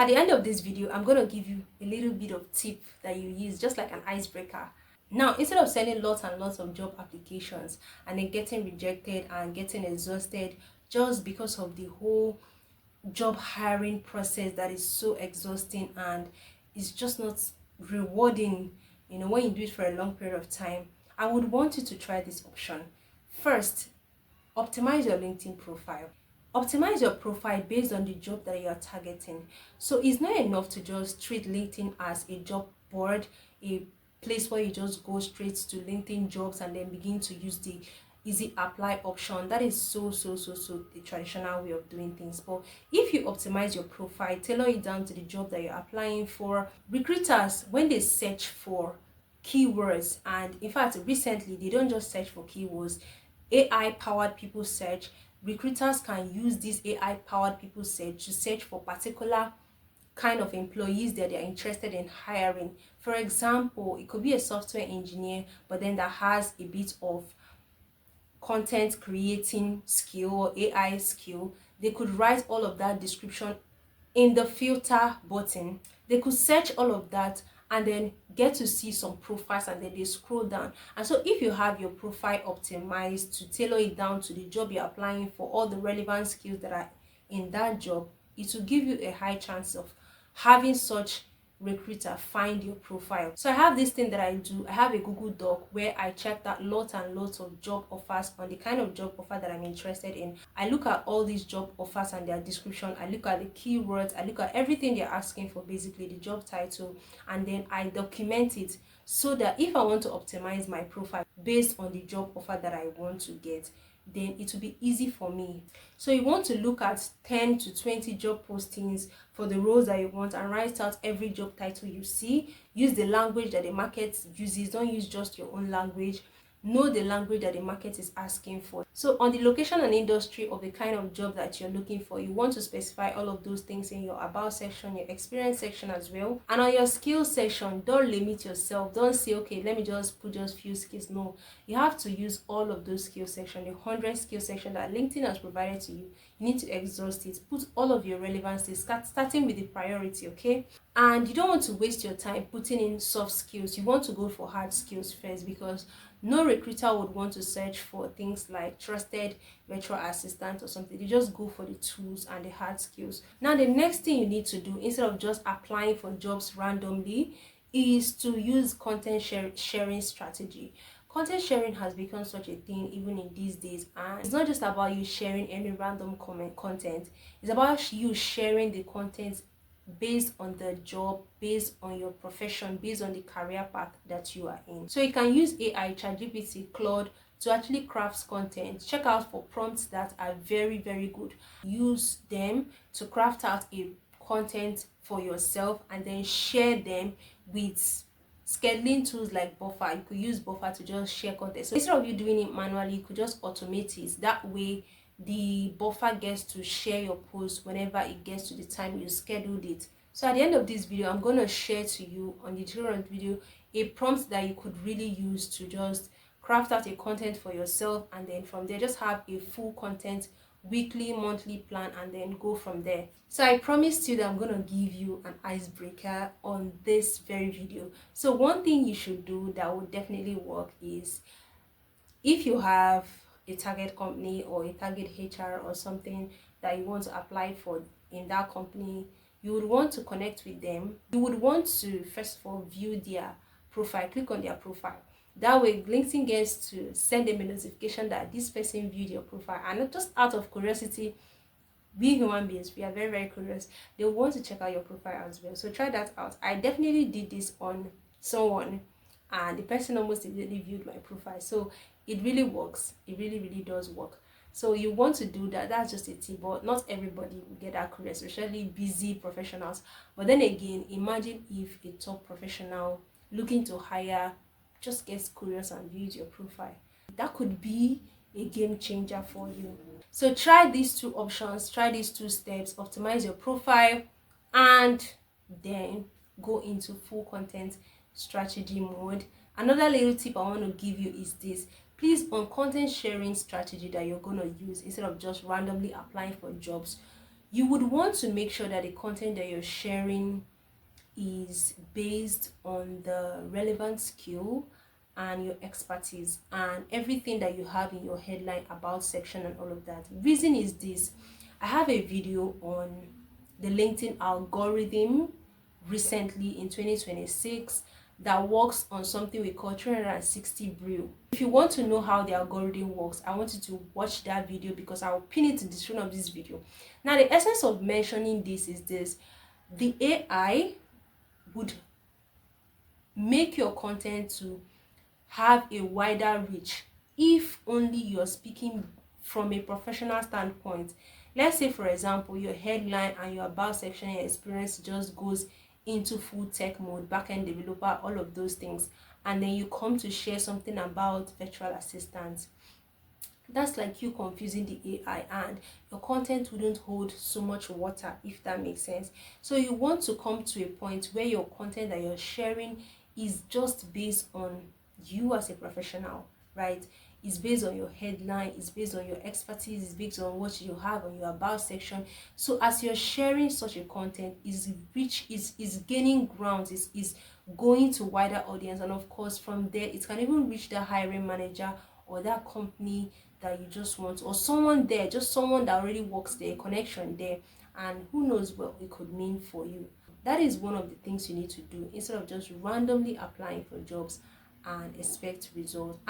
At the end of this video, I'm going to give you a little bit of tip that you use just like an icebreaker. Now, instead of sending lots and lots of job applications and then getting rejected and getting exhausted just because of the whole job hiring process that is so exhausting and it's just not rewarding, when you do it for a long period of time, I would want you to try this option. First, optimize your LinkedIn profile. Optimize your profile based on the job that you are targeting. So it's not enough to just treat LinkedIn as a job board, a place where you just go straight to LinkedIn jobs and then begin to use the easy apply option. That is so the traditional way of doing things. But if you optimize your profile, tailor it down to the job that you're applying for, recruiters, when they search for keywords, and in fact recently they don't just search for keywords, AI powered people search, recruiters can use this AI powered people search to search for particular kind of employees that they're interested in hiring. For example, it could be a software engineer, but then that has a bit of content creating skill or AI skill. They could write all of that description in the filter button. They could search all of that and then get to see some profiles, and then they scroll down. And so if you have your profile optimized to tailor it down to the job you're applying for, all the relevant skills that are in that job, it will give you a high chance of having such recruiter find your profile. So I have this thing that I do. I have a Google Doc where I check that lots and lots of job offers on the kind of job offer that I'm interested in. I look at all these job offers and their description. I look at the keywords. I look at everything they're asking for, basically the job title, and then I document it so that if I want to optimize my profile based on the job offer that I want to get, then it will be easy for me. So you want to look at 10 to 20 job postings for the roles that you want and write out every job title you see. Use the language that the market uses. Don't use just your own language. Know the language that the market is asking for. So on the location and industry of the kind of job that you're looking for, you want to specify all of those things in your about section, your experience section as well. And on your skills section, don't limit yourself. Don't say, okay, let me just put just few skills. No, you have to use all of those skills section, the 100 skill section that LinkedIn has provided to you. You need to exhaust it. Put all of your relevancies, starting with the priority, okay? And you don't want to waste your time putting in soft skills. You want to go for hard skills first, because no recruiter would want to search for things like trusted virtual assistant or something. They just go for the tools and the hard skills. Now, the next thing you need to do, instead of just applying for jobs randomly, is to use content sharing strategy. Content sharing has become such a thing even in these days, and it's not just about you sharing any random content. It's about you sharing the content based on the job, based on your profession, based on the career path that you are in. So you can use AI, ChatGPT, Claude to actually craft content. Check out for prompts that are very good. Use them to craft out a content for yourself and then share them with scheduling tools like Buffer. You could use Buffer to just share content. So instead of you doing it manually, you could just automate it. That way the Buffer gets to share your post whenever it gets to the time you scheduled it. So at the end of this video, I'm going to share to you on the current video a prompt that you could really use to just craft out a content for yourself, and then from there just have a full content weekly, monthly plan, and then go from there. So I promised you that I'm going to give you an icebreaker on this very video. So one thing you should do that would definitely work is, if you have a target company or a target HR or something that you want to apply for in that company, you would want to connect with them. You would want to first of all view their profile, click on their profile. That way LinkedIn gets to send them a notification that this person viewed your profile, and not just out of curiosity. We human beings, we are very curious. They want to check out your profile as well. So try that out. I definitely did this on someone, and the person almost immediately viewed my profile. So it really works. It really does work. So you want to do that. That's just a tip, but not everybody will get that curious, especially busy professionals. But then again, imagine if a top professional looking to hire just gets curious and views your profile. That could be a game changer for you. So try these two options, try these two steps, optimize your profile, and then go into full content strategy mode. Another little tip I want to give you is this: please, on content sharing strategy that you're going to use, instead of just randomly applying for jobs, You would want to make sure that the content that you're sharing is based on the relevant skill and your expertise and everything that you have in your headline, about section, and all of that. Reason is this: I have a video on the LinkedIn algorithm recently in 2026 that works on something we call 360 brew. If you want to know how the algorithm works, I want you to watch that video because I will pin it in the description of this video. Now, the essence of mentioning this is this: the AI would make your content to have a wider reach if only you're speaking from a professional standpoint. Let's say, for example, your headline and your about section and experience just goes into full tech mode, backend developer, all of those things, and then you come to share something about virtual assistants. That's like you confusing the AI, and your content wouldn't hold so much water, if that makes sense. So you want to come to a point where your content that you're sharing is just based on you as a professional, right? It's based on your headline, it's based on your expertise, it's based on what you have on your about section. So as you're sharing such a content, is rich, is gaining grounds, is going to wider audience, and of course from there it can even reach the hiring manager or that company that you just want, or someone there, just someone that already works there, connection there, and who knows what it could mean for you. That is one of the things you need to do instead of just randomly applying for jobs and expect results.